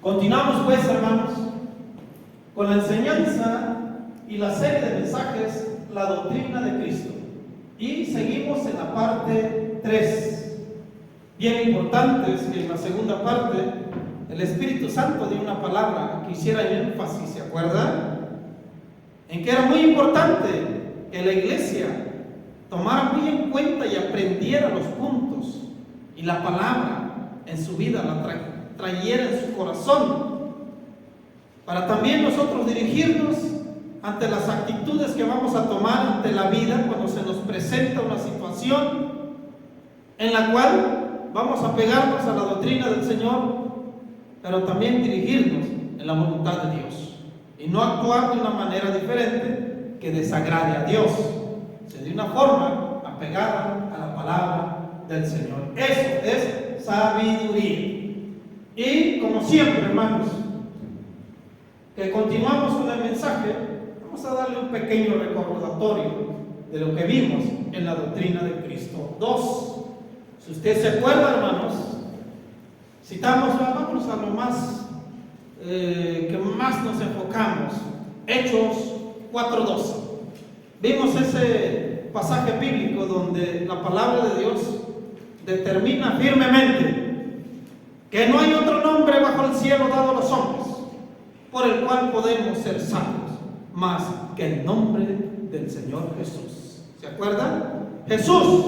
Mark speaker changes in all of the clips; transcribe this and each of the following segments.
Speaker 1: Continuamos pues, hermanos, con la enseñanza y la serie de mensajes, la doctrina de Cristo. Y seguimos en la parte 3. Bien importante es que en la segunda parte el Espíritu Santo dio una palabra que hiciera énfasis, ¿se acuerdan? En que era muy importante que la iglesia tomara muy en cuenta y aprendiera los puntos y la palabra en su vida, la trayera en su corazón, para también nosotros dirigirnos ante las actitudes que vamos a tomar ante la vida cuando se nos presenta una situación en la cual vamos a pegarnos a la doctrina del Señor, pero también dirigirnos en la voluntad de Dios y no actuar de una manera diferente que desagrade a Dios, sino de una forma apegada a la palabra del Señor. Eso es sabiduría. Y como siempre, hermanos, que continuamos con el mensaje, vamos a darle un pequeño recordatorio de lo que vimos en la doctrina de Cristo 2. Si usted se acuerda, hermanos, citamos, vamos a lo más que más nos enfocamos, Hechos 4:12. Vimos ese pasaje bíblico donde la palabra de Dios determina firmemente que no hay otro nombre bajo el cielo dado a los hombres por el cual podemos ser salvos, más que el nombre del Señor Jesús. ¿Se acuerdan? Jesús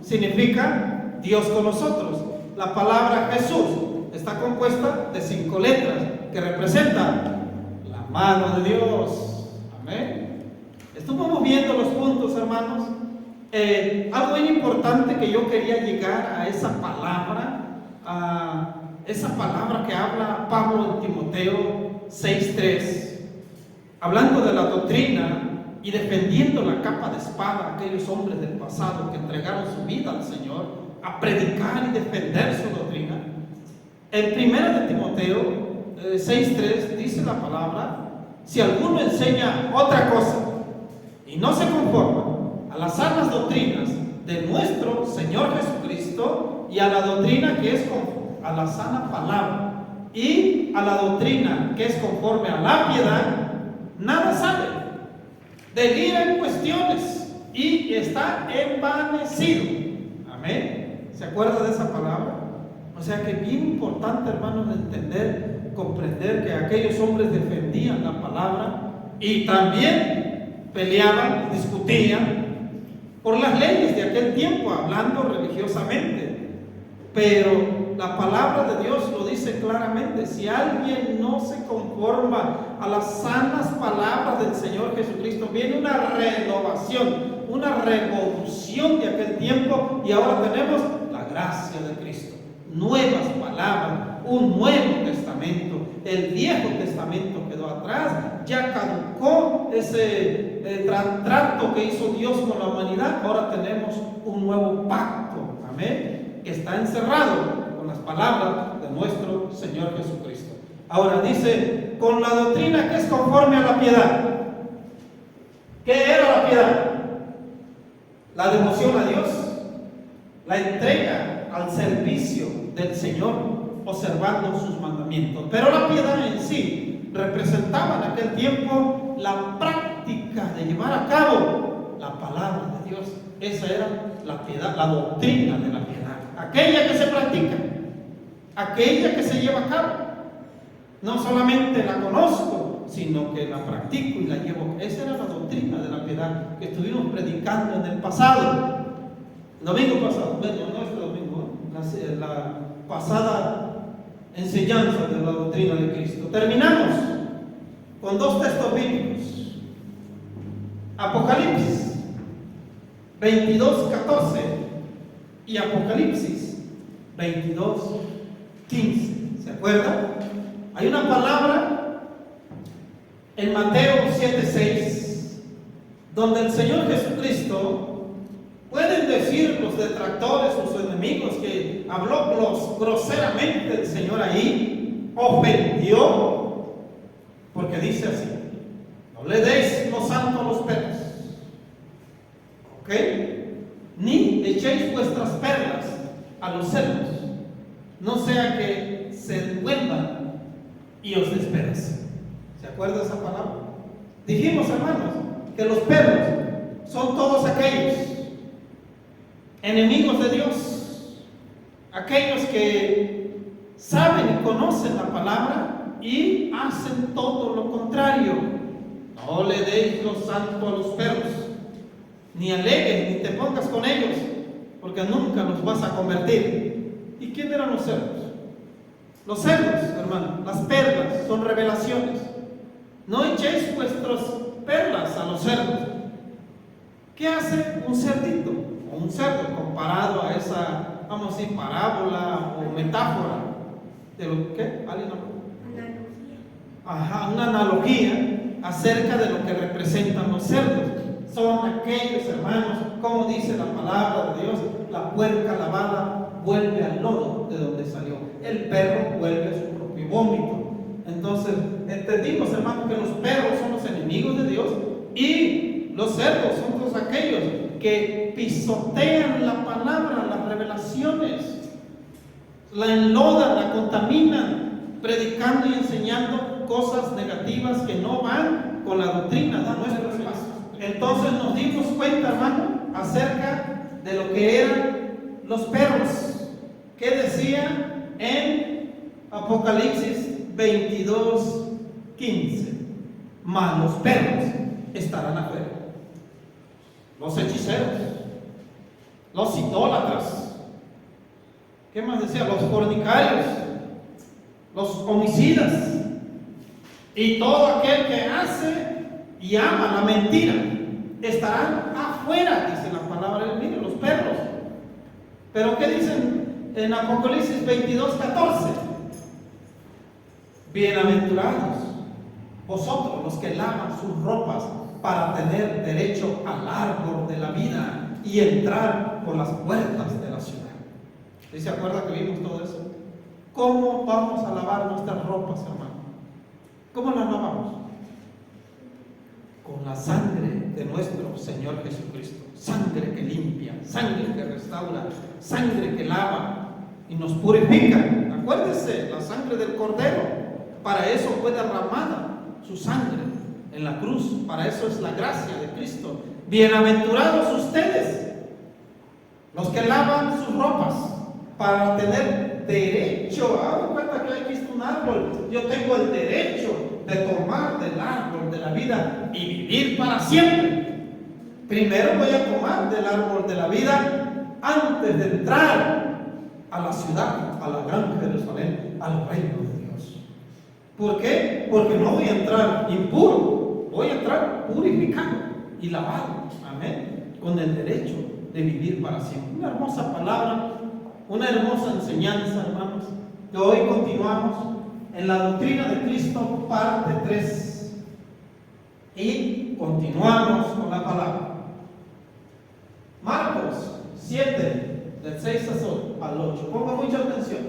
Speaker 1: significa Dios con nosotros. La palabra Jesús está compuesta de 5 letras que representan la mano de Dios. Amén. Estuvimos viendo los puntos, hermanos. Algo muy importante que yo quería llegar a esa palabra, que habla Pablo en Timoteo 6:3, hablando de la doctrina y defendiendo la capa de espada a aquellos hombres del pasado que entregaron su vida al Señor a predicar y defender su doctrina. En 1 de Timoteo 6:3 dice la palabra: si alguno enseña otra cosa y no se conforma a las sanas doctrinas de nuestro Señor Jesucristo y a la doctrina que es a la sana palabra y a la doctrina que es conforme a la piedad, nada sabe, delira en cuestiones y está envanecido. Amén. ¿Se acuerda de esa palabra? O sea que es bien importante, hermanos, entender, comprender que aquellos hombres defendían la palabra y también peleaban, discutían por las leyes de aquel tiempo, hablando religiosamente. Pero la palabra de Dios lo dice claramente: si alguien no se conforma a las sanas palabras del Señor Jesucristo, viene una renovación, una revolución de aquel tiempo, y ahora tenemos la gracia de Cristo, nuevas palabras, un nuevo testamento. El viejo testamento quedó atrás, ya caducó ese trato que hizo Dios con la humanidad. Ahora tenemos un nuevo pacto, amén, que está encerrado con las palabras de nuestro Señor Jesucristo. Ahora dice, con la doctrina que es conforme a la piedad. ¿Qué era la piedad? La devoción a Dios, la entrega al servicio del Señor, observando sus mandamientos. Pero la piedad en sí representaba en aquel tiempo la práctica de llevar a cabo la palabra de Dios. Esa era la piedad, la doctrina de la piedad, aquella que se practica, aquella que se lleva a cabo. No solamente la conozco, sino que la practico y la llevo. Esa era la doctrina de la piedad que estuvimos predicando en el pasado, el domingo pasado, bueno, no este domingo, la pasada enseñanza de la doctrina de Cristo. Terminamos con 2 textos bíblicos: Apocalipsis 22:14 y Apocalipsis 22:15. ¿Se acuerdan? Hay una palabra en Mateo 7:6 donde el Señor Jesucristo, pueden decir los detractores o sus enemigos que habló groseramente el Señor ahí, ofendió, porque dice así: no le deis lo santo a los perros, ¿ok? Ni echéis vuestras perlas a los cerdos, no sea que se vuelvan y os despedaza. ¿Se acuerda de esa palabra? Dijimos, hermanos, que los perros son todos aquellos enemigos de Dios, aquellos que saben y conocen la palabra y hacen todo lo contrario. No le deis lo santo a los perros, ni alegues, ni te pongas con ellos, porque nunca los vas a convertir. ¿Y quién eran los cerdos? Los cerdos, hermano, las perlas son revelaciones. No echéis vuestras perlas a los cerdos. ¿Qué hace un cerdito o un cerdo comparado a esa, vamos a decir, parábola o metáfora de lo que? ¿Alguien habló? Ajá, una analogía acerca de lo que representan los cerdos. Son aquellos, hermanos, como dice la palabra de Dios, la puerca lavada vuelve al lodo de donde salió. El perro vuelve a su propio vómito. Entonces, entendimos, hermanos, que los perros son los enemigos de Dios y los cerdos son todos aquellos que pisotean la palabra, las revelaciones, la enlodan, la contaminan, predicando y enseñando cosas negativas que no van con la doctrina de nuestros pasos. Entonces nos dimos cuenta, hermano, acerca de lo que eran los perros, que decía en Apocalipsis 22:15, mas los perros estarán afuera. Los hechiceros, los idólatras, ¿qué más decía? Los fornicarios, los homicidas y todo aquel que hace y ama la mentira estarán afuera, dice la palabra. Miren, los perros. Pero ¿qué dicen en Apocalipsis 22:14? Bienaventurados vosotros los que lavan sus ropas para tener derecho al árbol de la vida y entrar por las puertas de la ciudad. ¿Sí se acuerda que vimos todo eso? ¿Cómo vamos a lavar nuestras ropas, hermano? ¿Cómo las lavamos? Con la sangre de nuestro Señor Jesucristo. Sangre que limpia, sangre que restaura, sangre que lava y nos purifica. Acuérdese, la sangre del Cordero. Para eso fue derramada su sangre en la cruz. Para eso es la gracia de Cristo. Bienaventurados ustedes, los que lavan sus ropas para tener derecho. Hagan cuenta que aquí está un árbol. Yo tengo el derecho de tomar del árbol de la vida y vivir para siempre. Primero voy a tomar del árbol de la vida antes de entrar a la ciudad, a la gran Jerusalén, al reino de Dios. ¿Por qué? Porque no voy a entrar impuro, voy a entrar purificado y lavado, amén, con el derecho de vivir para siempre. Una hermosa palabra, una hermosa enseñanza, hermanos, que hoy continuamos en la doctrina de Cristo, parte 3, y continuamos con la palabra. Marcos 7, del 6 al 8. Ponga mucha atención.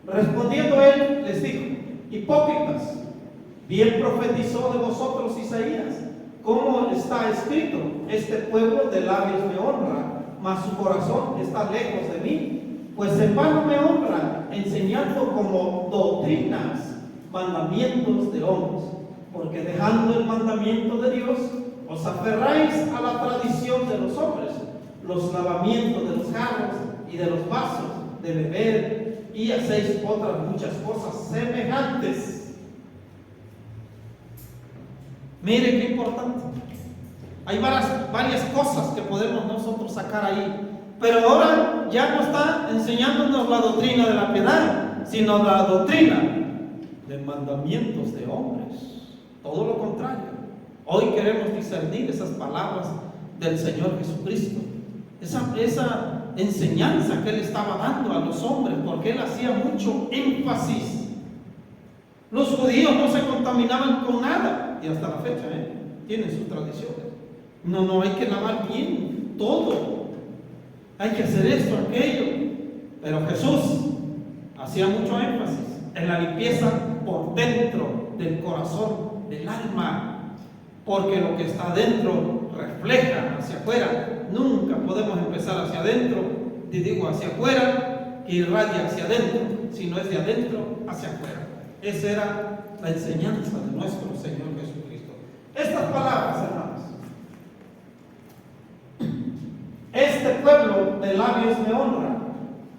Speaker 1: Respondiendo él, les dijo: hipócritas, bien profetizó de vosotros Isaías, como está escrito: este pueblo de labios me honra, mas su corazón está lejos de mí, pues en vano me honran, enseñando como doctrinas mandamientos de hombres, porque dejando el mandamiento de Dios, os aferráis a la tradición de los hombres, los lavamientos de los jarros y de los vasos de beber, y hacéis otras muchas cosas semejantes. Mire qué importante. Hay varias cosas que podemos nosotros sacar ahí, pero ahora ya no está enseñándonos la doctrina de la piedad, sino la doctrina de mandamientos de hombres. Todo lo contrario. Hoy queremos discernir esas palabras del Señor Jesucristo, esa enseñanza que Él estaba dando a los hombres, porque Él hacía mucho énfasis. Los judíos no se contaminaban con nada, y hasta la fecha tienen sus tradiciones. No, hay que lavar bien todo, hay que hacer esto, aquello. Pero Jesús hacía mucho énfasis en la limpieza por dentro del corazón, del alma, porque lo que está dentro refleja hacia afuera. Nunca podemos empezar hacia adentro, hacia afuera, que irradia hacia adentro, sino es de adentro hacia afuera. Esa era la enseñanza de nuestro Señor Jesucristo. Estas palabras, hermanos: este pueblo de labios me honra,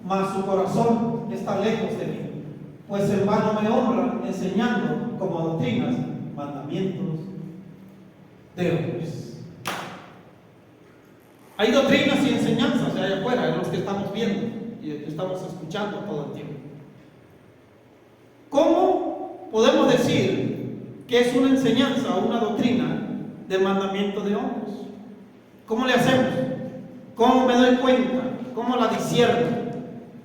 Speaker 1: mas su corazón está lejos de mí, pues en vano me honran, enseñando como doctrinas mandamientos de hombres. Hay doctrinas y enseñanzas de allá afuera, en los que estamos viendo y que estamos escuchando todo el tiempo. ¿Cómo podemos decir que es una enseñanza o una doctrina de mandamiento de hombres? ¿Cómo le hacemos? ¿Cómo me doy cuenta? ¿Cómo la discierno?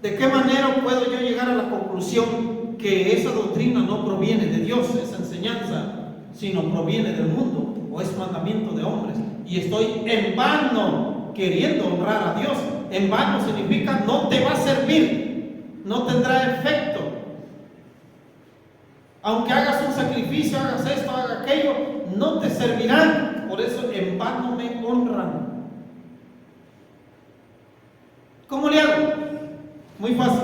Speaker 1: ¿De qué manera puedo yo llegar a la conclusión que esa doctrina no proviene de Dios, esa enseñanza, sino proviene del mundo o es mandamiento de hombres? Y estoy en vano queriendo honrar a Dios. En vano significa no te va a servir, no tendrá efecto. Aunque hagas un sacrificio, hagas esto, hagas aquello, no te servirán. Por eso en vano me honran. ¿Cómo le hago? Muy fácil.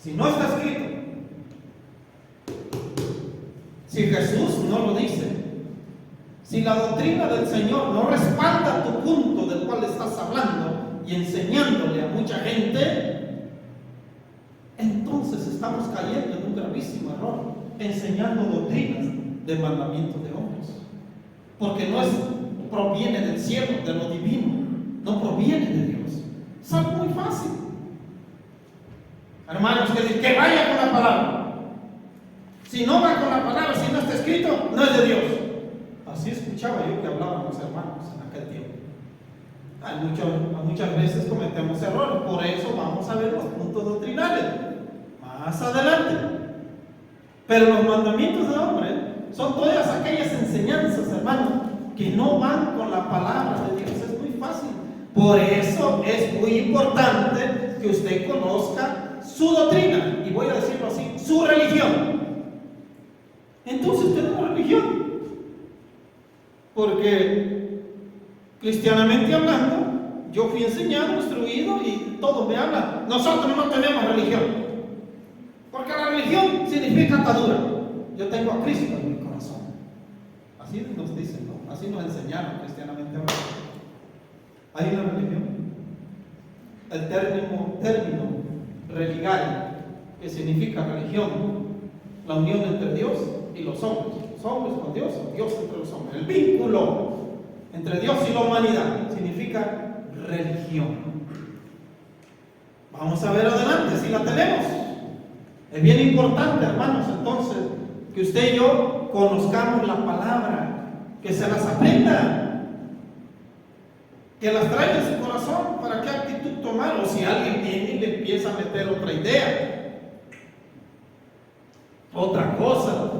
Speaker 1: Si no está escrito, si Jesús no lo dice, si la doctrina del Señor no respalda tu punto del cual estás hablando y enseñándole a mucha gente, entonces estamos cayendo en un gravísimo error, enseñando doctrinas de mandamientos de hombres, porque no proviene del cielo, de lo divino, no proviene de Dios. Es algo muy fácil, hermanos, que vaya con la palabra. Si no va con la palabra, si no está escrito, no es de Dios. Así escuchaba yo que hablaban los hermanos en aquel tiempo. Muchas veces cometemos errores, por eso vamos a ver los puntos doctrinales más adelante. Pero los mandamientos de hombre son todas aquellas enseñanzas, hermanos, que no van con la palabra de Dios. Es muy fácil. Por eso es muy importante que usted conozca su doctrina, y voy a decirlo así, su religión. Entonces tenemos religión, porque cristianamente hablando, yo fui enseñado, instruido, y todos me hablan. Nosotros no tenemos religión, porque la religión significa atadura. Yo tengo a Cristo en mi corazón. Así nos dicen, ¿no? Así nos enseñaron cristianamente hablando. Hay una religión. El término religar, que significa religión, la unión entre Dios y los hombres con Dios, o Dios entre los hombres. El vínculo entre Dios y la humanidad significa religión. Vamos a ver adelante si la tenemos. Es bien importante, hermanos, entonces, que usted y yo conozcamos la palabra, que se las aprenda, que las traiga en su corazón para qué actitud tomar, o si alguien viene y le empieza a meter otra idea, otra cosa,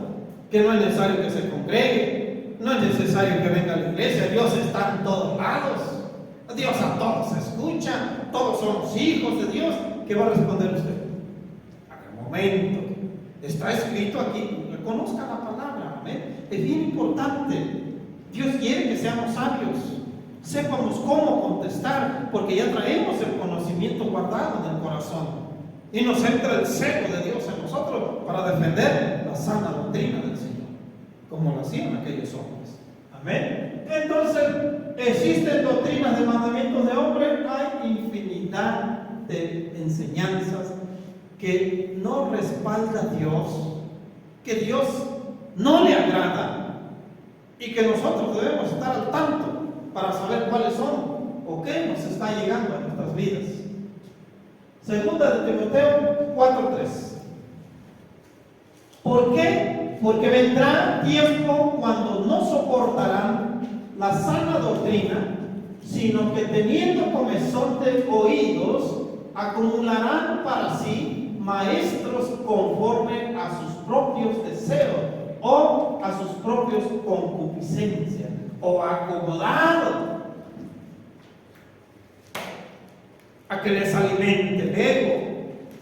Speaker 1: que no es necesario que se congregue, no es necesario que venga a la iglesia. Dios está en todos lados, Dios a todos escucha, todos somos hijos de Dios. ¿Qué va a responder usted? A momento, está escrito aquí, reconozca la palabra. ¿Amén? Es bien importante. Dios quiere que seamos sabios, sepamos cómo contestar, porque ya traemos el conocimiento guardado en el corazón y nos entra el celo de Dios en nosotros para defender la sana doctrina del Señor, como lo hacían aquellos hombres. Amén. Entonces, existen doctrinas de mandamientos de hombre. Hay infinidad de enseñanzas que no respalda a Dios, que Dios no le agrada, y que nosotros debemos estar al tanto para saber cuáles son o qué nos está llegando a nuestras vidas. Segunda de Timoteo 4:3. ¿Por qué? Porque vendrá tiempo cuando no soportarán la sana doctrina, sino que teniendo comezón de oídos, acumularán para sí maestros conforme a sus propios deseos o a sus propios concupiscencias, o acomodados a que les alimente el ego,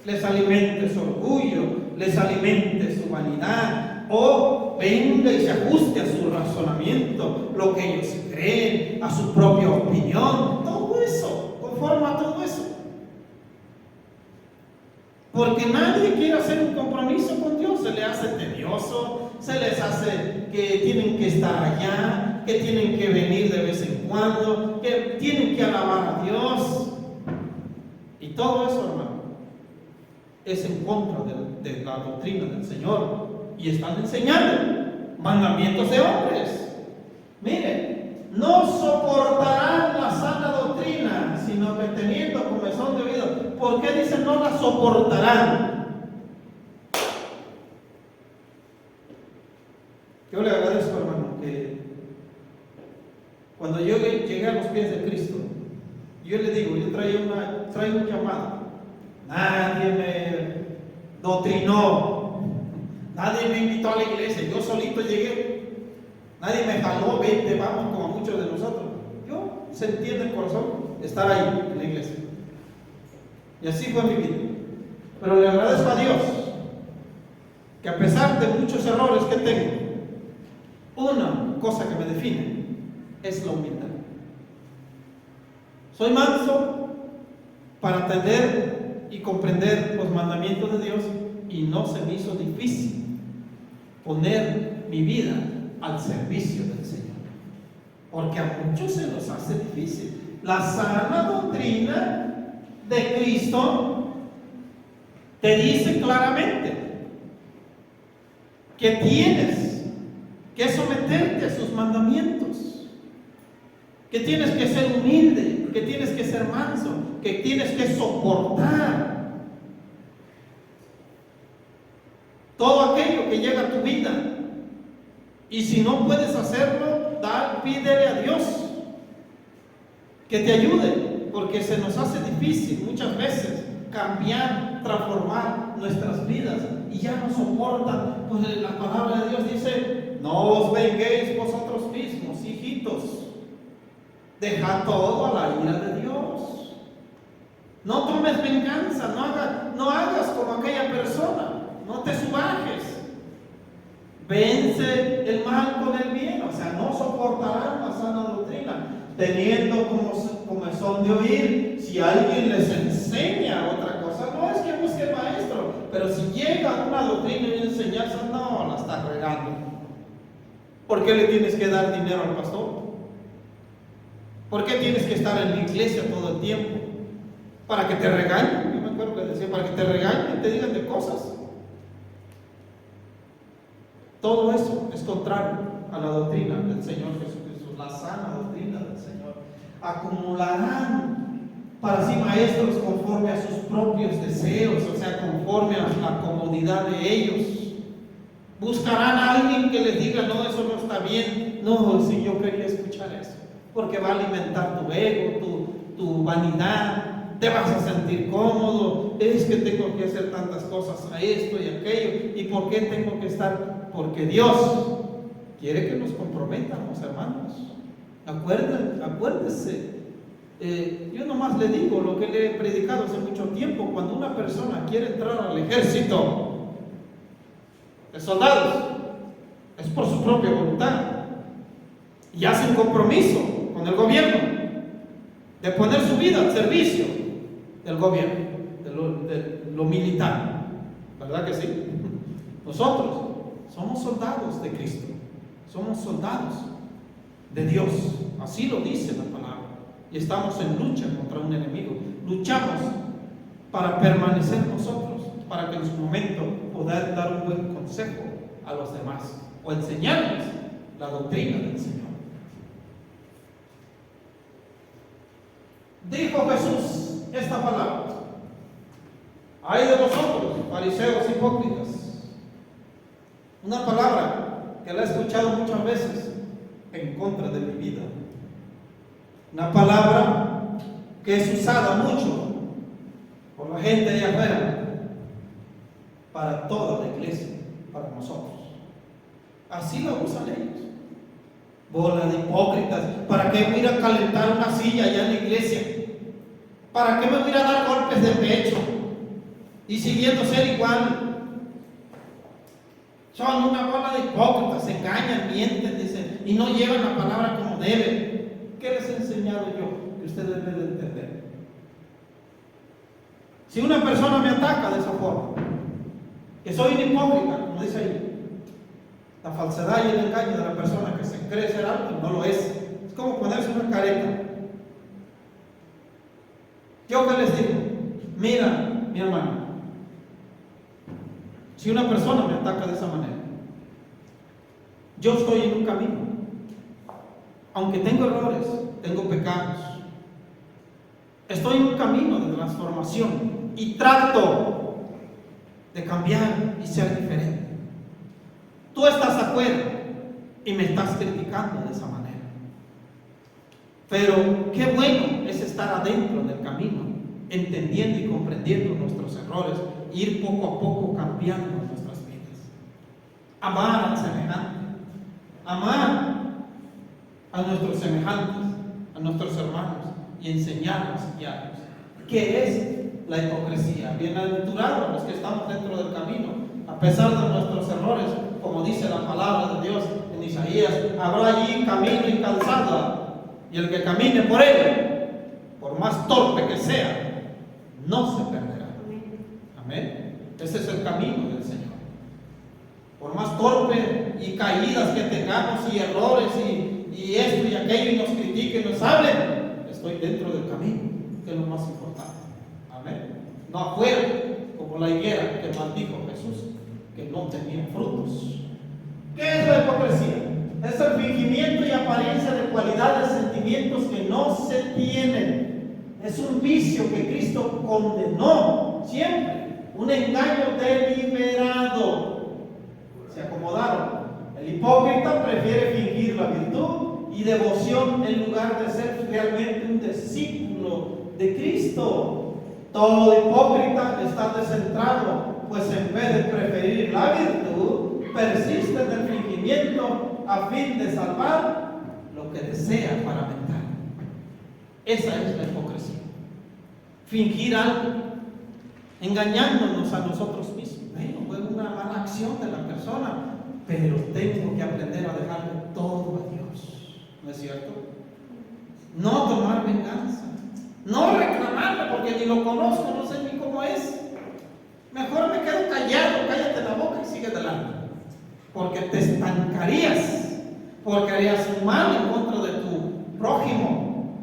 Speaker 1: les alimente su orgullo, les alimente su vanidad, o venga y se ajuste a su razonamiento, lo que ellos creen, a su propia opinión, todo eso, conforme a todo eso. Porque nadie quiere hacer un compromiso con Dios. Se le hace tedioso, se les hace que tienen que estar allá, que tienen que venir de vez en cuando, que tienen que alabar a Dios. Y todo eso, hermano, es en contra de la doctrina del Señor. Y están enseñando mandamientos de hombres. Miren, no soportarán la sana doctrina, sino que teniendo comezón de oído. ¿Por qué dicen no la soportarán? Yo le agradezco, hermano, que cuando yo llegué a los pies de Cristo, yo le digo, yo traigo un llamado. Nadie me doctrinó, nadie me invitó a la iglesia, yo solito llegué, nadie me jaló, vente, vamos, como muchos de nosotros. Yo sentí en el corazón estar ahí en la iglesia. Y así fue mi vida. Pero le agradezco a Dios que a pesar de muchos errores que tengo, una cosa que me define es la humildad. Soy manso para atender y comprender los mandamientos de Dios, y no se me hizo difícil poner mi vida al servicio del Señor, porque a muchos se nos hace difícil. La sana doctrina de Cristo te dice claramente que tienes que someterte a sus mandamientos, que tienes que ser humilde, que tienes que ser manso, que tienes que soportar todo aquello que llega a tu vida. Y si no puedes hacerlo, pídele a Dios que te ayude, porque se nos hace difícil muchas veces cambiar, transformar nuestras vidas, y ya no soportan. Pues la palabra de Dios dice: no os venguéis vosotros mismos, hijitos, dejad todo a la ira de Dios. No tomes venganza, no hagas como aquella persona, no te subajes. Vence el mal con el bien. O sea, no soportarán la sana doctrina, teniendo comezón de oír. Si alguien les enseña otra cosa, no es que busque el maestro, pero si llega una doctrina y enseñanza, no la está regando. ¿Por qué le tienes que dar dinero al pastor? ¿Por qué tienes que estar en la iglesia todo el tiempo? ¿Para que te regañen? Yo me acuerdo que decía, para que te regañen, te digan de cosas. Todo eso es contrario a la doctrina del Señor Jesucristo, la sana doctrina del Señor. Acumularán para sí maestros conforme a sus propios deseos, o sea, conforme a la comodidad de ellos. Buscarán a alguien que les diga: no, eso no está bien. No, si yo quería escuchar eso, porque va a alimentar tu ego, tu vanidad. Te vas a sentir cómodo. Es que tengo que hacer tantas cosas, a esto y aquello. ¿Y por qué tengo que estar? Porque Dios quiere que nos comprometamos, hermanos. Acuérdese. Yo nomás le digo lo que le he predicado hace mucho tiempo. Cuando una persona quiere entrar al ejército de soldados, es por su propia voluntad, y hace un compromiso con el gobierno de poner su vida al servicio del gobierno, de lo militar. ¿Verdad que sí? Nosotros somos soldados de Cristo, somos soldados de Dios, así lo dice la palabra, y estamos en lucha contra un enemigo. Luchamos para permanecer nosotros, para que en su momento poder dar un buen consejo a los demás o enseñarles la doctrina del Señor. Dijo Jesús esta palabra: ay de vosotros, fariseos hipócritas. Una palabra que la he escuchado muchas veces en contra de mi vida. Una palabra que es usada mucho por la gente de afuera, para toda la iglesia, para nosotros. Así la usan ellos. Bola de hipócritas. ¿Para qué voy a ir a calentar una silla allá en la iglesia? ¿Para qué me voy a dar golpes de pecho? Y siguiendo ser igual. Son una bola de hipócritas, se engañan, mienten, dicen, y no llevan la palabra como deben. ¿Qué les he enseñado yo? Que ustedes deben entender. Si una persona me ataca de esa forma, que soy un hipócrita, como dice ahí, la falsedad y el engaño de la persona que se cree ser algo y no lo es. Es como ponerse una careta. ¿Yo qué les digo? Mira, mi hermano, si una persona me ataca de esa manera, yo estoy en un camino. Aunque tengo errores, tengo pecados, estoy en un camino de transformación y trato de cambiar y ser diferente. Tú estás afuera y me estás criticando de esa manera. Pero qué bueno es estar adentro del camino, entendiendo y comprendiendo nuestros errores, e ir poco a poco cambiando nuestras vidas. Amar al semejante, amar a nuestros semejantes, a nuestros hermanos, y enseñarnos y guiarnos. ¿Qué es la hipocresía? Bienaventurados los que estamos dentro del camino, a pesar de nuestros errores, como dice la palabra de Dios en Isaías: habrá allí camino y calzada, y el que camine por él, por más torpe que sea, no se perderá. Amén. Ese es el camino del Señor. Por más torpe y caídas que tengamos y errores y esto y aquello, y nos critiquen, nos hablen, estoy dentro del camino, que es lo más importante. Amén. No afuera, como la higuera que maldijo Jesús, que no tenía frutos. ¿Qué es la hipocresía? Es el fingimiento y apariencia de cualidades, sentimientos que no se tienen. Es un vicio que Cristo condenó siempre, un engaño deliberado. Se acomodaron. El hipócrita prefiere fingir la virtud y devoción en lugar de ser realmente un discípulo de Cristo. Todo hipócrita está descentrado, pues en vez de preferir la virtud, persiste en el fingimiento a fin de salvar lo que desea para mentar. Esa es la hipocresía. Fingir algo, engañándonos a nosotros mismos. Bueno, fue una mala acción de la persona, pero tengo que aprender a dejarle todo a Dios. ¿No es cierto? No tomar venganza, no reclamarle porque ni lo conozco, no sé ni cómo es. Mejor me quedo callado, cállate la boca y sigue adelante. Porque te estancarías, porque harías un mal en contra de tu prójimo.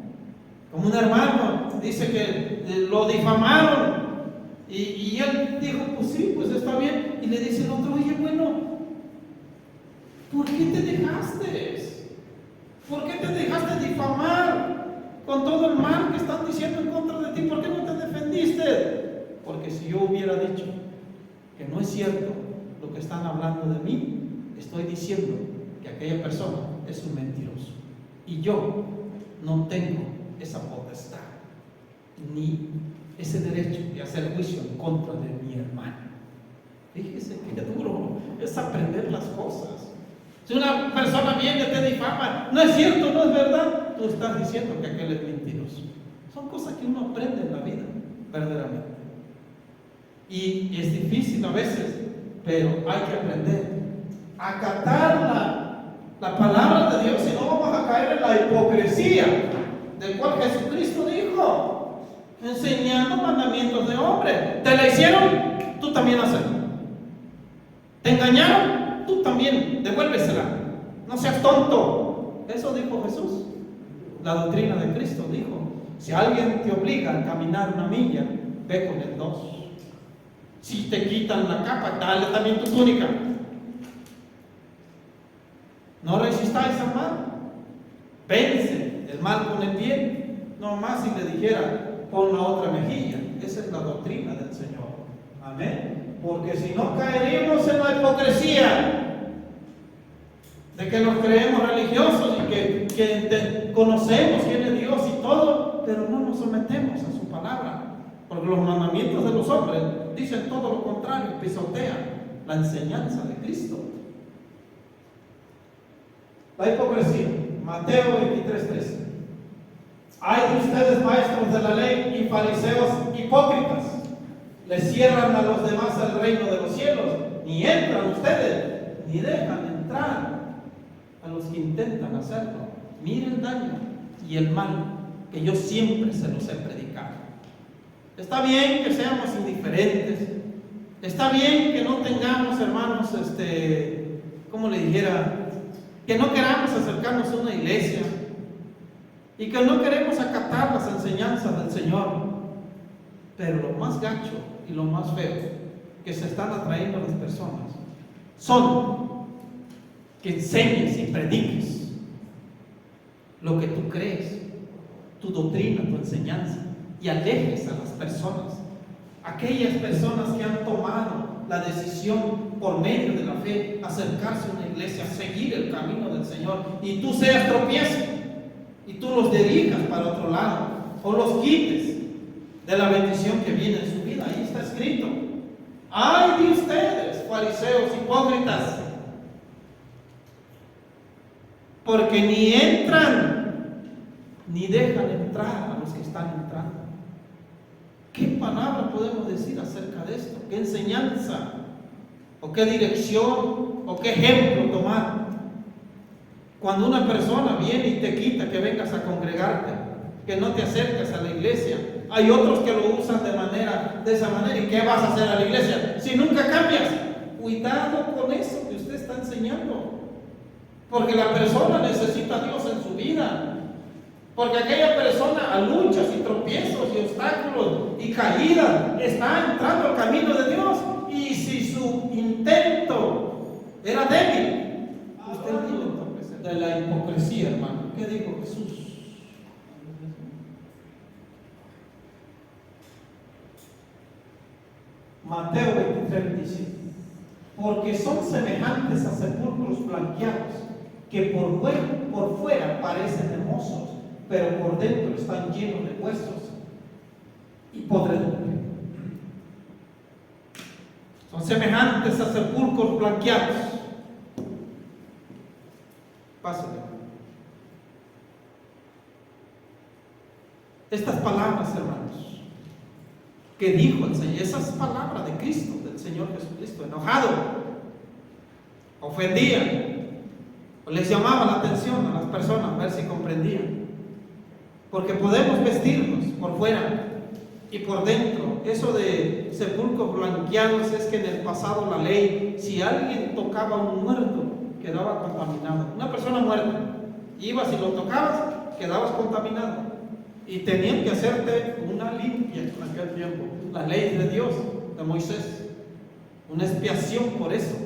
Speaker 1: Como un hermano dice que lo difamaron y él dijo: pues sí, pues está bien. Y le dice el otro: oye, bueno, ¿por qué te dejaste? ¿Por qué te dejaste difamar con todo el mal que están diciendo en contra de ti? ¿Por qué no te defendiste? Porque si yo hubiera dicho que no es cierto lo que están hablando de mí, estoy diciendo que aquella persona es un mentiroso. Y yo no tengo esa potestad ni ese derecho de hacer juicio en contra de mi hermano. Fíjese qué duro es aprender las cosas. Si una persona viene y te difama, no es cierto, no es verdad, tú estás diciendo que aquel es mentiroso. Son cosas que uno aprende en la vida, verdaderamente. Y es difícil a veces, pero hay que aprender a acatar la palabra de Dios, si no vamos a caer en la hipocresía, del cual Jesucristo dijo, enseñando mandamientos de hombre. Te la hicieron, tú también hazlo. Te engañaron, tú también devuélvesela. No seas tonto. Eso dijo Jesús. La doctrina de Cristo dijo: si alguien te obliga a caminar una milla, ve con él 2. Si te quitan la capa, dale también tu túnica. No resistáis al mal, vence el mal con el bien. No más si le dijera: pon la otra mejilla. Esa es la doctrina del Señor. Amén. Porque si no, caeríamos en la hipocresía de que nos creemos religiosos y que conocemos quién es Dios y todo, pero no nos sometemos a su palabra. Porque los mandamientos de los hombres dicen todo lo contrario, pisotean la enseñanza de Cristo. La hipocresía, Mateo 23:13. Hay de ustedes, maestros de la ley y fariseos hipócritas, les cierran a los demás el reino de los cielos, ni entran ustedes, ni dejan entrar a los que intentan hacerlo. Miren el daño y el mal que yo siempre se los he predicado. Está bien que seamos indiferentes. Está bien que no tengamos, hermanos, ¿cómo le dijera? Que no queramos acercarnos a una iglesia y que no queremos acatar las enseñanzas del Señor. Pero lo más gacho y lo más feo que se están atrayendo a las personas son que enseñes y prediques lo que tú crees, tu doctrina, tu enseñanza, y alejes a las personas, aquellas personas que han tomado la decisión por medio de la fe, acercarse a una iglesia, seguir el camino del Señor, y tú seas tropiezo, y tú los dirijas para otro lado, o los quites de la bendición que viene en su vida. Ahí está escrito: ay de ustedes, fariseos hipócritas, porque ni entran ni dejan entrar a los que están entrando. ¿Qué palabra podemos decir acerca de esto? ¿Qué enseñanza? ¿O qué dirección? ¿O qué ejemplo tomar? Cuando una persona viene y te quita que vengas a congregarte, que no te acerques a la iglesia, hay otros que lo usan de esa manera. ¿Y qué vas a hacer a la iglesia si nunca cambias? Cuidado con eso que usted está enseñando, porque la persona necesita a Dios en su vida. Porque aquella persona, a luchas y tropiezos y obstáculos y caídas, está entrando al camino de Dios. Y si su intento era débil, usted dijo entonces de la hipocresía, hermano. ¿Qué dijo Jesús? Mateo 23:27. Porque son semejantes a sepulcros blanqueados, que por fuera parecen hermosos, pero por dentro están llenos de huesos y podredumbre. Son semejantes a sepulcros blanqueados. Pásale. Estas palabras, hermanos, que dijo el Señor, esas palabras de Cristo, del Señor Jesucristo, enojado, ofendía, o les llamaba la atención a las personas, a ver si comprendían. Porque podemos vestirnos por fuera y por dentro. Eso de sepulcros blanqueados es que en el pasado la ley, si alguien tocaba a un muerto, quedaba contaminado. Una persona muerta, ibas y lo tocabas, quedabas contaminado. Y tenían que hacerte una limpia en aquel tiempo. La ley de Dios, de Moisés. Una expiación por eso.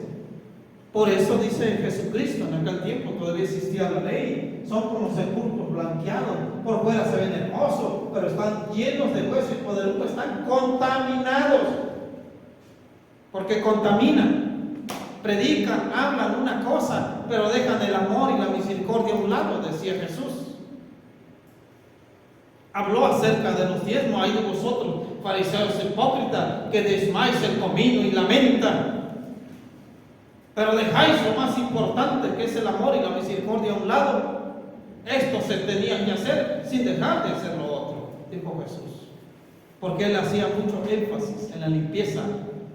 Speaker 1: Por eso dice Jesucristo, en aquel tiempo todavía existía la ley. Son como sepulcros blanqueados. Por fuera se ven hermosos, pero están llenos de hueso y podredumbre. Están contaminados. Porque contaminan. Predican, hablan una cosa, pero dejan el amor y la misericordia a un lado, decía Jesús. Habló acerca de los diezmos. Hay de vosotros, fariseos hipócritas, que desmáis el comino y lamenta, pero dejáis lo más importante, que es el amor y la misericordia, a un lado. Esto se tenía que hacer sin dejar de hacer lo otro, dijo Jesús. Porque él hacía mucho énfasis en la limpieza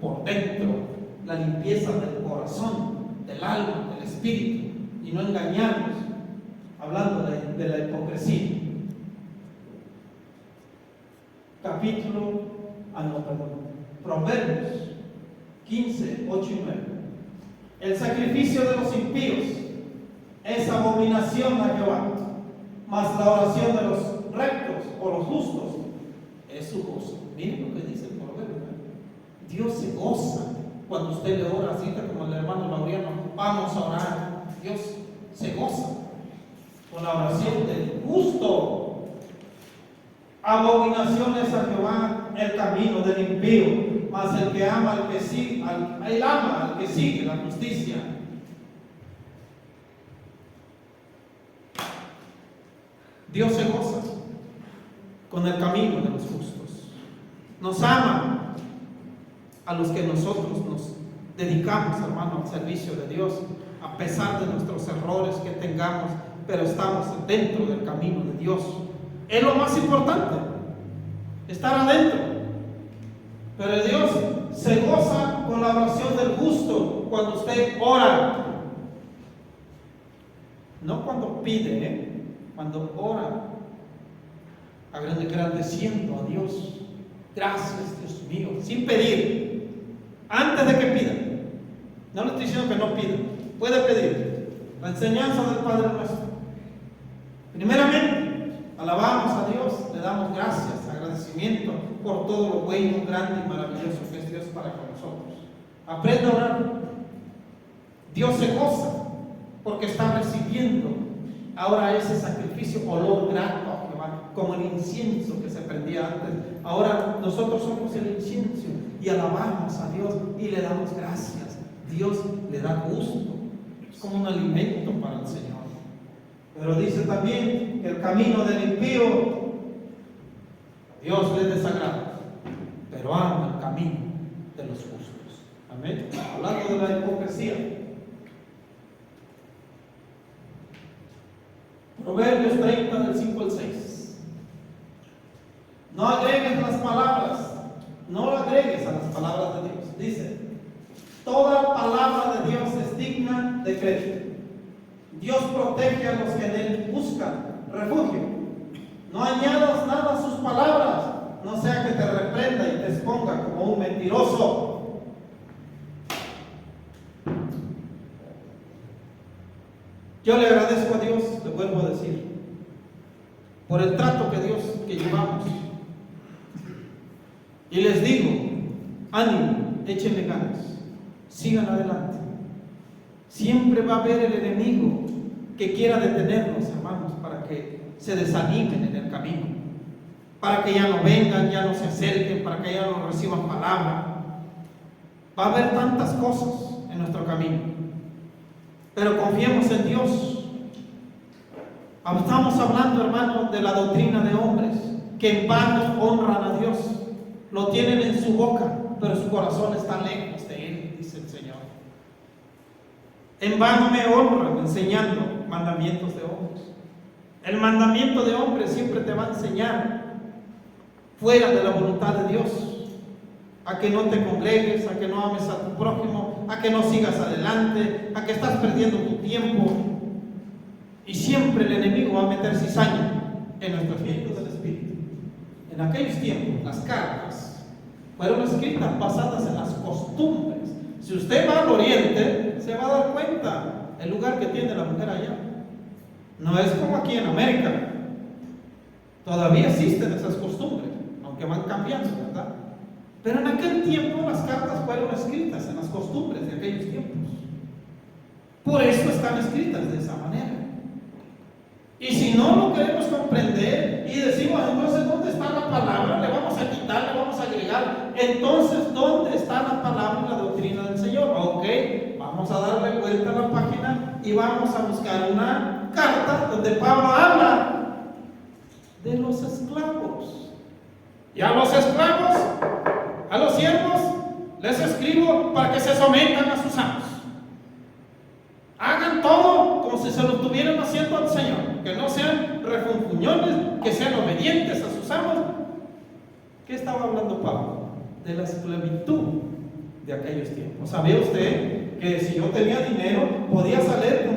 Speaker 1: por dentro, la limpieza del corazón, del alma, del espíritu, y no engañarnos, hablando de la hipocresía. Proverbios 15, 8 y 9. El sacrificio de los impíos es abominación a Jehová, mas la oración de los rectos o los justos es su gozo. Miren lo que dice el proverbio. Dios se goza cuando usted le ora así, como el hermano Laureano. Vamos a orar. Dios se goza con la oración del justo. Abominación es a Jehová el camino del impío, mas el que ama al que sigue, él ama al que sigue la justicia. Dios se goza con el camino de los justos. Nos ama a los que nosotros nos dedicamos, hermano, al servicio de Dios, a pesar de nuestros errores que tengamos, pero estamos dentro del camino de Dios. Es lo más importante, estar adentro. Pero Dios se goza con la oración del justo cuando usted ora. No cuando pide, cuando ora, agradeciendo a Dios Gracias, Dios mío, sin pedir, antes de que pidan. No le estoy diciendo que no pidan, puede pedir la enseñanza del Padre nuestro. Primeramente, alabamos a Dios, le damos gracias, agradecimiento por todo lo bueno, grande y maravilloso que es Dios para con nosotros. Aprenda a orar. Dios se goza porque está recibiendo ahora ese sacrificio, olor grato a Jehová, como el incienso que se prendía antes. Ahora nosotros somos el incienso y alabamos a Dios y le damos gracias. Dios le da gusto, es como un alimento para el Señor. Pero dice también que el camino del impío Dios le desagrada, pero ama el camino de los justos. Amén. Hablando de la hipocresía, Proverbios 30 del 5 al 6. No agregues las palabras, no agregues a las palabras de Dios. Dice: toda palabra de Dios es digna de crédito. Dios protege a los que en Él buscan refugio. No añadas nada a sus palabras, no sea que te reprenda y te exponga como un mentiroso. Yo le agradezco a Dios, le vuelvo a decir, por el trato que llevamos. Y les digo, ánimo, échenle ganas, sigan adelante. Siempre va a haber el enemigo que quiera detenernos, hermanos, para que se desanimen en el camino, para que ya no vengan, ya no se acerquen, para que ya no reciban palabra. Va a haber tantas cosas en nuestro camino, pero confiemos en Dios. Estamos hablando, hermanos, de la doctrina de hombres que en vano honran a Dios, lo tienen en su boca, pero su corazón está lejos de Él, dice el Señor. En vano me honran enseñando mandamientos de hombres. El mandamiento de hombres siempre te va a enseñar fuera de la voluntad de Dios, a que no te congregues, a que no ames a tu prójimo, a que no sigas adelante, a que estás perdiendo tu tiempo. Y siempre el enemigo va a meter cizaña en nuestros miembros del Espíritu. En aquellos tiempos las cartas fueron escritas basadas en las costumbres. Si usted va al oriente, se va a dar cuenta el lugar que tiene la mujer allá. No es como aquí en América. Todavía existen esas costumbres, aunque van cambiando, ¿verdad? Pero en aquel tiempo las cartas fueron escritas en las costumbres de aquellos tiempos. Por eso están escritas de esa manera. Y si no lo queremos comprender y decimos, entonces, ¿dónde está la palabra? Le vamos a quitar, le vamos a agregar. Entonces, ¿dónde está la palabra y la doctrina del Señor? Ok, vamos a darle vuelta a la página y vamos a buscar una carta donde Pablo habla de los esclavos. Y a los esclavos, a los siervos, les escribo para que se sometan a sus amos. Hagan todo como si se lo estuvieran haciendo al Señor. Que no sean refunfuñones, que sean obedientes a sus amos. ¿Qué estaba hablando Pablo? De la esclavitud de aquellos tiempos. ¿Sabía usted que si yo tenía dinero, podía salir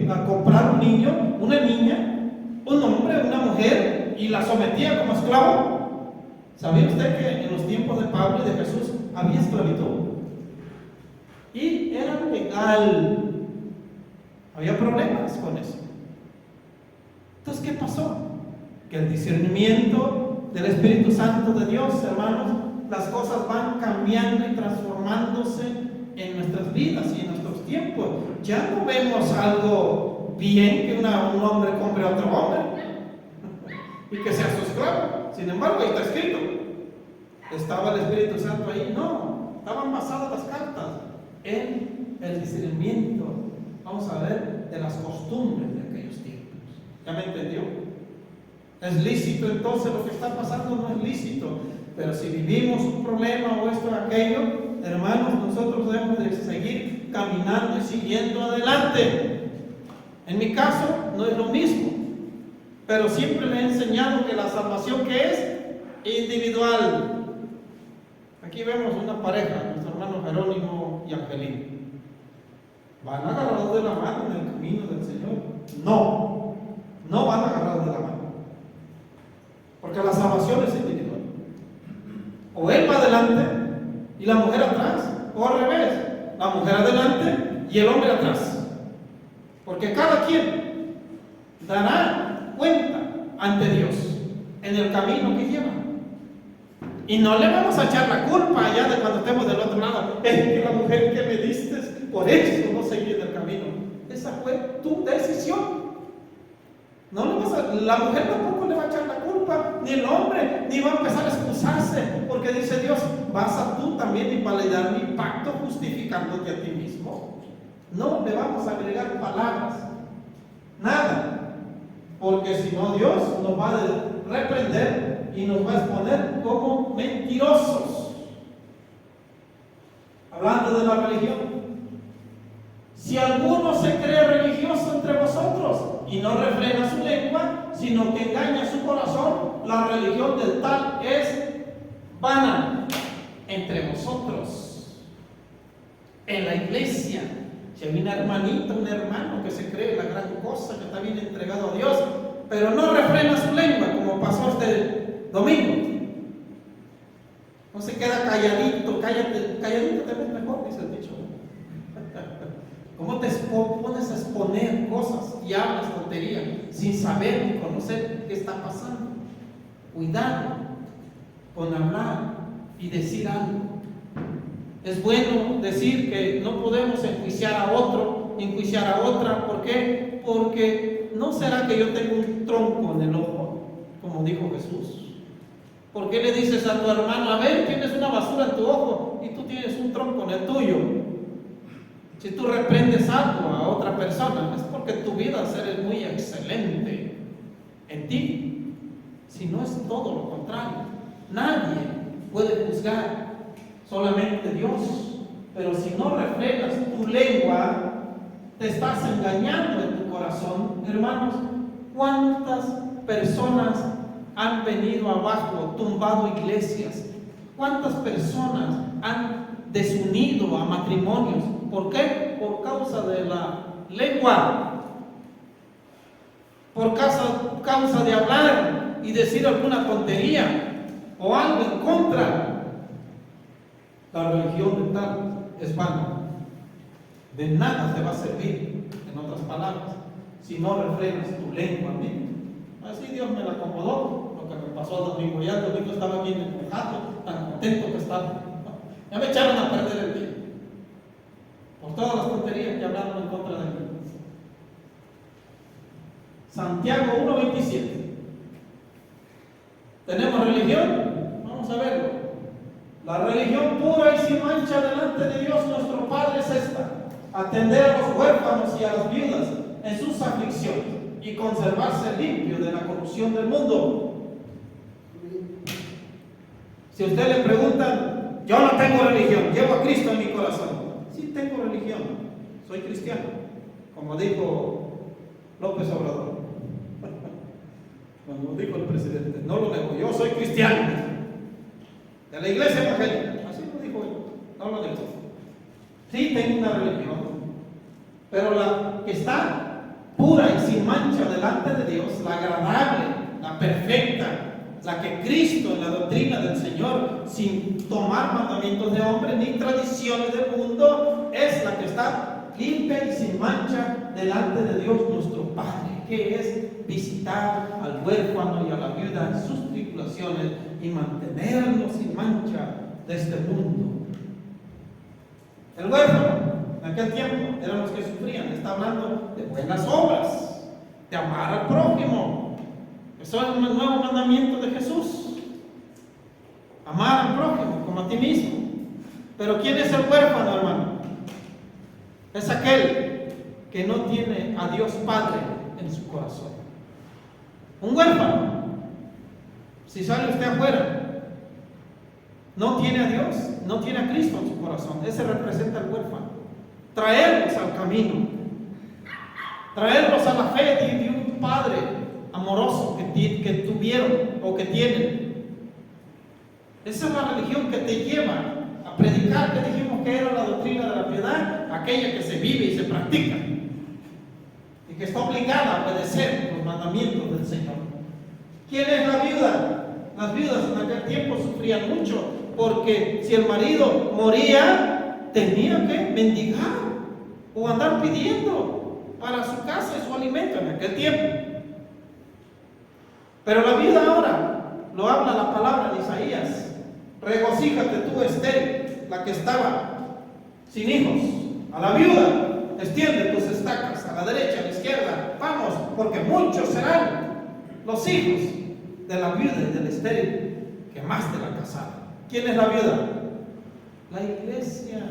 Speaker 1: a comprar un niño, una niña, un hombre, una mujer, y la sometía como esclavo? ¿Sabía usted que en los tiempos de Pablo y de Jesús había esclavitud? Y era legal. Había problemas con eso. Entonces, ¿qué pasó? Que el discernimiento del Espíritu Santo de Dios, hermanos, las cosas van cambiando y transformándose en nuestras vidas y en nuestros tiempos. Ya no vemos algo bien que un hombre compre a otro hombre y que sea su esclavo. Sin embargo, ahí está escrito. ¿Estaba el Espíritu Santo ahí? No, estaban basadas las cartas en el discernimiento, vamos a ver, de las costumbres de aquellos tiempos. ¿Ya me entendió? ¿Es lícito entonces lo que está pasando? No es lícito. Pero si vivimos un problema o esto o aquello, hermanos, nosotros debemos de seguir caminando y siguiendo adelante. En mi caso no es lo mismo, pero siempre le he enseñado que la salvación que es individual. Aquí vemos una pareja, nuestro hermano Jerónimo y Angelina. ¿Van agarrados de la mano en el camino del Señor? No van agarrados de la mano, porque la salvación es individual. adelante y la mujer atrás, o al revés, la mujer adelante y el hombre atrás. Porque cada quien dará cuenta ante Dios en el camino que lleva. Y no le vamos a echar la culpa allá de cuando estemos del otro lado. Es que la mujer que me diste, por eso no seguí en el camino. Esa fue tu decisión. No le vas a, la mujer tampoco le va a echar la culpa, ni el hombre, ni va a empezar a excusarse, porque dice Dios, vas a tú también invalidar mi pacto justificándote a ti mismo. No le vamos a agregar palabras, nada, porque si no Dios nos va a reprender y nos va a exponer como mentirosos. Hablando de la religión, si alguno se cree religioso entre vosotros y no refrena su lengua, sino que engaña su corazón, la religión del tal es vana entre vosotros. En la iglesia, si hay una hermanita, un hermano que se cree la gran cosa, que está bien entregado a Dios, pero no refrena su lengua, como pasó este domingo, no se queda calladito, calladito también es mejor, dice el dicho. ¿Cómo te pones a exponer cosas y hablas tonterías sin saber ni conocer qué está pasando? Cuidado con hablar y decir algo. Es bueno decir que no podemos enjuiciar a otro, enjuiciar a otra. ¿Por qué? Porque no será que yo tengo un tronco en el ojo, como dijo Jesús. ¿Por qué le dices a tu hermano, a ver, tienes una basura en tu ojo y tú tienes un tronco en el tuyo? Si tú reprendes algo a otra persona, es porque tu vida es muy excelente en ti. Si no, es todo lo contrario. Nadie puede juzgar, solamente Dios. Pero si no refrenas tu lengua, te estás engañando en tu corazón. Hermanos, ¿cuántas personas han venido abajo, tumbado iglesias? ¿Cuántas personas han desunido a matrimonios? ¿Por qué? Por causa de la lengua, por causa de hablar y decir alguna tontería o algo en contra. La religión de tal es vana, de nada te va a servir, en otras palabras, si no refrenas tu lengua. Así Dios me la acomodó, lo que me pasó el domingo. Ya el domingo estaba bien empujado, tan contento que estaba. Ya me echaron a perder el día por todas las tonterías que hablaron en contra de mí. Santiago 1:27. ¿Tenemos religión? Vamos a verlo. La religión pura y sin mancha delante de Dios nuestro Padre es esta: atender a los huérfanos y a las viudas en sus aflicciones y conservarse limpio de la corrupción del mundo. Si a usted le preguntan, yo no tengo religión, llevo a Cristo en mi corazón. Sí tengo religión, soy cristiano, como dijo López Obrador, como dijo el presidente, no lo nego, yo soy cristiano, de la iglesia evangélica, así lo dijo él, no lo nego. Sí tengo una religión, pero la que está pura y sin mancha delante de Dios, la agradable, la perfecta, la que Cristo en la doctrina del Señor, sin tomar mandamientos de hombre ni tradiciones del mundo, es la que está limpia y sin mancha delante de Dios nuestro Padre, que es visitar al huérfano y a la viuda en sus tribulaciones y mantenerlos sin mancha de este mundo. El huérfano en aquel tiempo eran los que sufrían. Está hablando de buenas obras, de amar al prójimo. Eso es un nuevo mandamiento de Jesús: amar al prójimo como a ti mismo. Pero ¿quién es el huérfano, hermano? Es aquel que no tiene a Dios Padre en su corazón. Un huérfano, si sale usted afuera, no tiene a Dios, no tiene a Cristo en su corazón. Ese representa al huérfano. Traerlos al camino, traerlos a la fe de un Padre amoroso que tuvieron o que tienen. Esa es la religión que te lleva a predicar, que dijimos que era la doctrina de la piedad, aquella que se vive y se practica y que está obligada a obedecer los mandamientos del Señor. ¿Quién es la viuda? Las viudas en aquel tiempo sufrían mucho porque si el marido moría, tenía que mendigar o andar pidiendo para su casa y su alimento en aquel tiempo. Pero la viuda ahora, lo habla la palabra de Isaías: regocíjate tú, estéril, la que estaba sin hijos. A la viuda, extiende tus estacas a la derecha, a la izquierda, vamos, porque muchos serán los hijos de la viuda y del estéril que más de la casada. ¿Quién es la viuda? La iglesia,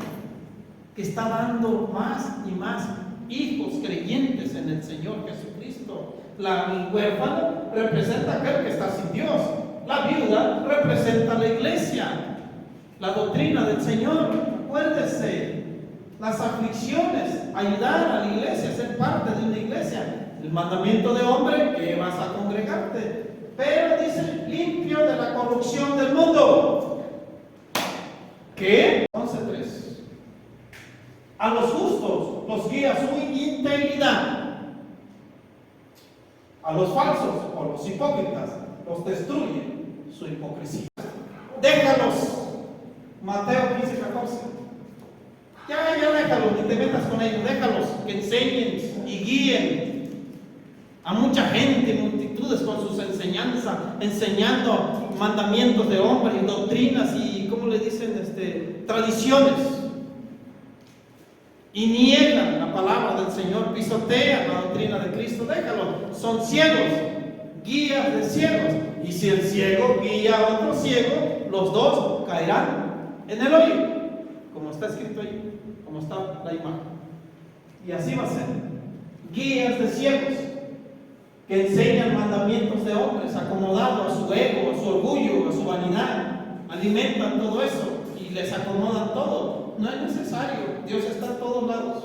Speaker 1: que está dando más y más hijos creyentes en el Señor Jesucristo. El huérfano representa a aquel que está sin Dios. La viuda representa a la iglesia. La doctrina del Señor, acuérdese, las aflicciones, ayudar a la iglesia, ser parte de una iglesia. El mandamiento de hombre, que vas a congregarte, pero dice, limpio de la corrupción del mundo. ¿Qué? 11:3. A los justos los guía su integridad. A los falsos o los hipócritas los destruye su hipocresía. Déjalos. Mateo 15:14. Ya déjalos, ni te metas con ellos. Déjalos que enseñen y guíen a mucha gente, multitudes con sus enseñanzas, enseñando mandamientos de hombres y doctrinas y, ¿cómo le dicen? Tradiciones. Y niegan la palabra del Señor, pisotean la doctrina de Cristo. Déjalos, son ciegos, guías de ciegos. Y si el ciego guía a otro ciego, los dos caerán en el hoyo, como está escrito ahí, como está la imagen. Y así va a ser. Guías de ciegos que enseñan mandamientos de hombres, acomodados a su ego, a su orgullo, a su vanidad. Alimentan todo eso y les acomodan todo. No es necesario, Dios está en todos lados.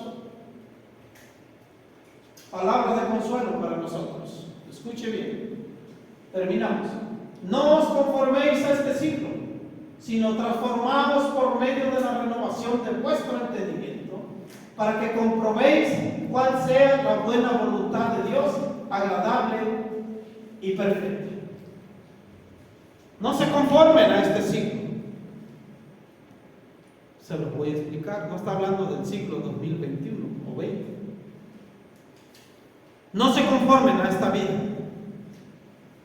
Speaker 1: Palabra de consuelo para nosotros. Escuche bien. Terminamos. No os conforméis a este siglo, sino transformaos por medio de la renovación de vuestro entendimiento, para que comprobéis cuál sea la buena voluntad de Dios, agradable y perfecta. No se conformen a este siglo. Se los voy a explicar. No está hablando del siglo 2021 o 20. No se conformen a esta vida.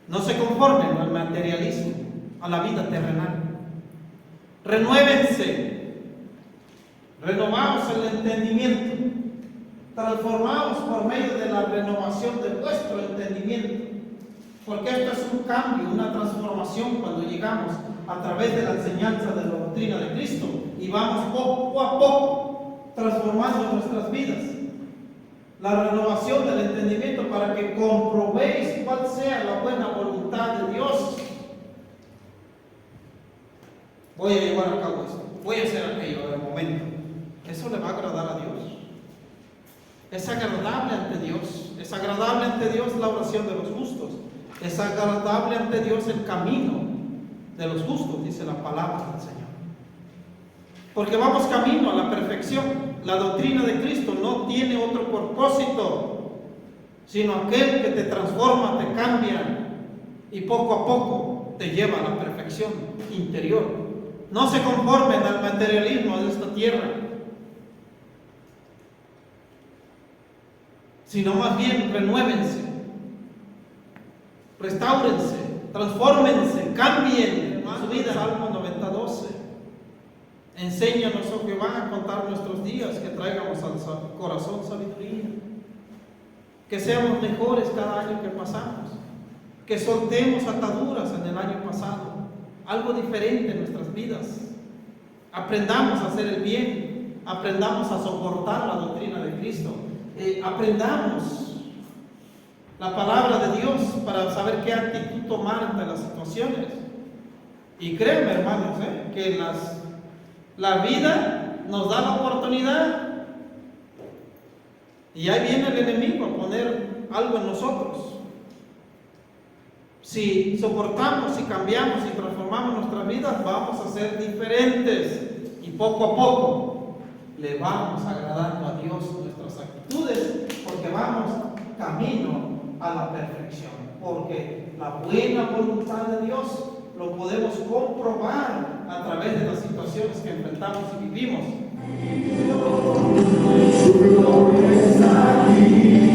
Speaker 1: No se conformen al materialismo, a la vida terrenal. Renuévense. Renovaos el entendimiento. Transformaos por medio de la renovación de vuestro entendimiento. Porque esto es un cambio, una transformación cuando llegamos a través de la enseñanza de la doctrina de Cristo y vamos poco a poco transformando nuestras vidas. La renovación del entendimiento para que comprobéis cuál sea la buena voluntad de Dios. Voy a llevar a cabo esto, voy a hacer aquello de momento. Eso le va a agradar a Dios. Es agradable ante Dios. Es agradable ante Dios la oración de los justos. Es agradable ante Dios el camino de los justos, dice la palabra del Señor. Porque vamos camino a la perfección. La doctrina de Cristo no tiene otro propósito, sino aquel que te transforma, te cambia y poco a poco te lleva a la perfección interior. No se conformen al materialismo de esta tierra, sino más bien renuévense, restáurense, transfórmense, cambien su vida. Salmo 90:12. Enséñanos, oh Jehová, a contar nuestros días, que traigamos al corazón sabiduría, que seamos mejores cada año que pasamos, que soltemos ataduras en el año pasado, algo diferente en nuestras vidas. Aprendamos a hacer el bien, aprendamos a soportar la doctrina de Cristo, aprendamos la palabra de Dios para saber qué actitud tomar ante las situaciones. Y créanme, hermanos, que la vida nos da la oportunidad y ahí viene el enemigo a poner algo en nosotros. Si soportamos, si cambiamos, si transformamos nuestras vidas, vamos a ser diferentes y poco a poco le vamos agradando a Dios nuestras actitudes, porque vamos camino a la perfección, porque la buena voluntad de Dios lo podemos comprobar a través de las situaciones que enfrentamos y vivimos. Su gloria está aquí.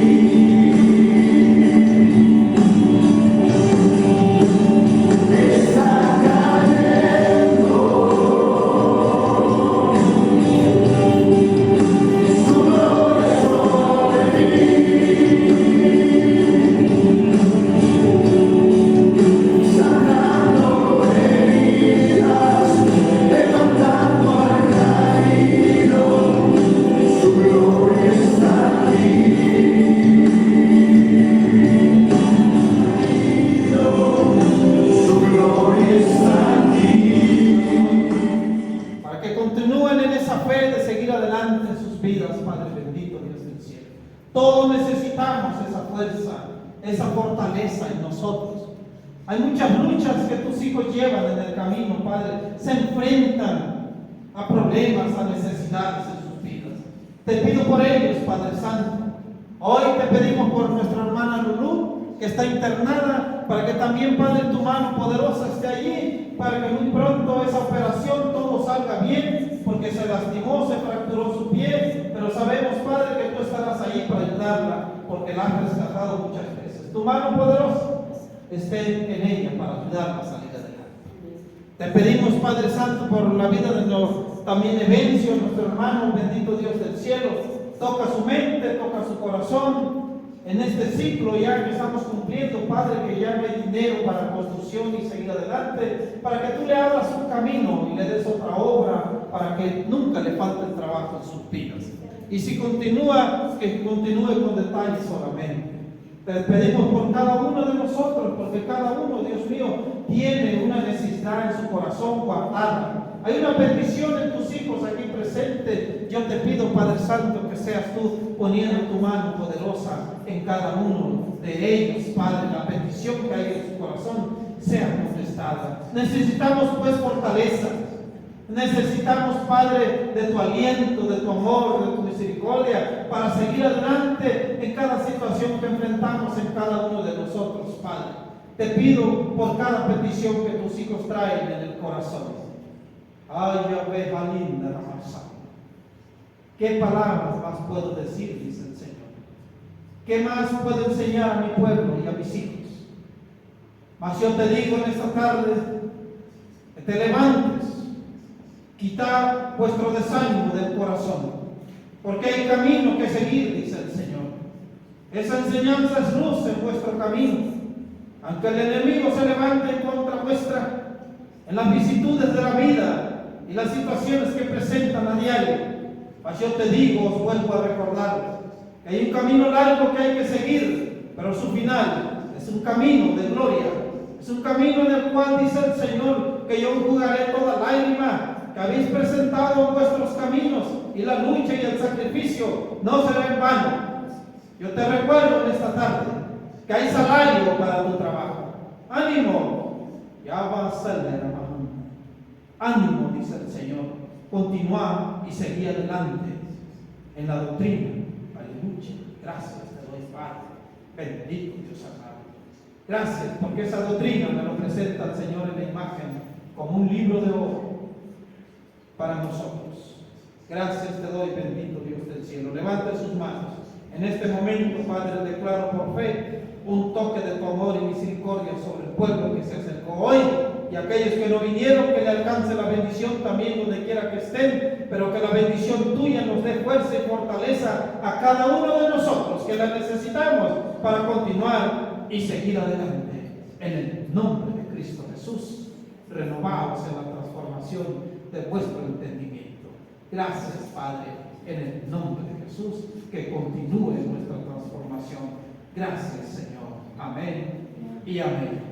Speaker 1: Todos necesitamos esa fuerza, esa fortaleza en nosotros. Hay muchas luchas que tus hijos llevan en el camino, Padre. Se enfrentan a problemas, a necesidades en sus vidas. Te pido por ellos, Padre Santo. Hoy te pedimos por nuestra hermana Lulú, que está internada, para que también, Padre, tu mano poderosa esté allí, para que muy pronto esa operación todo salga bien, porque se lastimó, se fracturó su pie, pero sabemos, Padre, que tú estarás ahí para ayudarla, porque la has rescatado muchas veces. Tu mano poderosa esté en ella para ayudarla a salir adelante. Te pedimos, Padre Santo, por la vida de también Evencio, nuestro hermano, bendito Dios del cielo. Toca su mente, toca su corazón. En este ciclo ya que estamos cumpliendo, Padre, que ya no hay dinero para construcción y seguir adelante, para que tú le abras un camino y le des otra obra, para que nunca le falte el trabajo en sus vidas. Y si continúa, que continúe con detalles solamente. Te pedimos por cada uno de nosotros, porque cada uno, Dios mío, tiene una necesidad en su corazón guardada. Hay una petición en tus hijos aquí presente. Yo te pido, Padre Santo, que seas tú poniendo tu mano poderosa en cada uno de ellos, Padre. La petición que hay en su corazón sea contestada. Necesitamos, pues, fortaleza. Necesitamos, Padre, de tu aliento, de tu amor, de tu misericordia, para seguir adelante en cada situación que enfrentamos en cada uno de nosotros, Padre. Te pido por cada petición que tus hijos traen en el corazón. Ay, oveja linda, la más. ¿Qué palabras más puedo decir? Dice el Señor. ¿Qué más puedo enseñar a mi pueblo y a mis hijos? Mas yo te digo en esta tarde que te levantes, quita vuestro desánimo del corazón, porque hay camino que seguir, dice el Señor. Esa enseñanza es luz en vuestro camino. Aunque el enemigo se levante en contra vuestra, en las vicisitudes de la vida y las situaciones que presentan a diario, pues yo te digo, os vuelvo a recordar que hay un camino largo que hay que seguir, pero su final es un camino de gloria, es un camino en el cual dice el Señor que yo enjugaré toda lágrima que habéis presentado en vuestros caminos, y la lucha y el sacrificio no será en vano. Yo te recuerdo en esta tarde que hay salario para tu trabajo. ánimo, ya va a ser la mano. Ánimo, dice el Señor, continúa y seguir adelante en la doctrina. Aleluya. Gracias te doy, Padre. Bendito Dios amado. Gracias porque esa doctrina me lo presenta el Señor en la imagen como un libro de oro para nosotros. Gracias te doy, bendito Dios del cielo. Levante sus manos. En este momento, Padre, declaro por fe un toque de tu amor y misericordia sobre el pueblo que se acercó hoy, y aquellos que no vinieron, que le alcance la bendición también donde quiera que estén, pero que la bendición tuya nos dé fuerza y fortaleza a cada uno de nosotros, que la necesitamos para continuar y seguir adelante. En el nombre de Cristo Jesús, renovados en la transformación de vuestro entendimiento. Gracias, Padre, en el nombre de Jesús, que continúe nuestra transformación. Gracias, Señor. Amén y amén.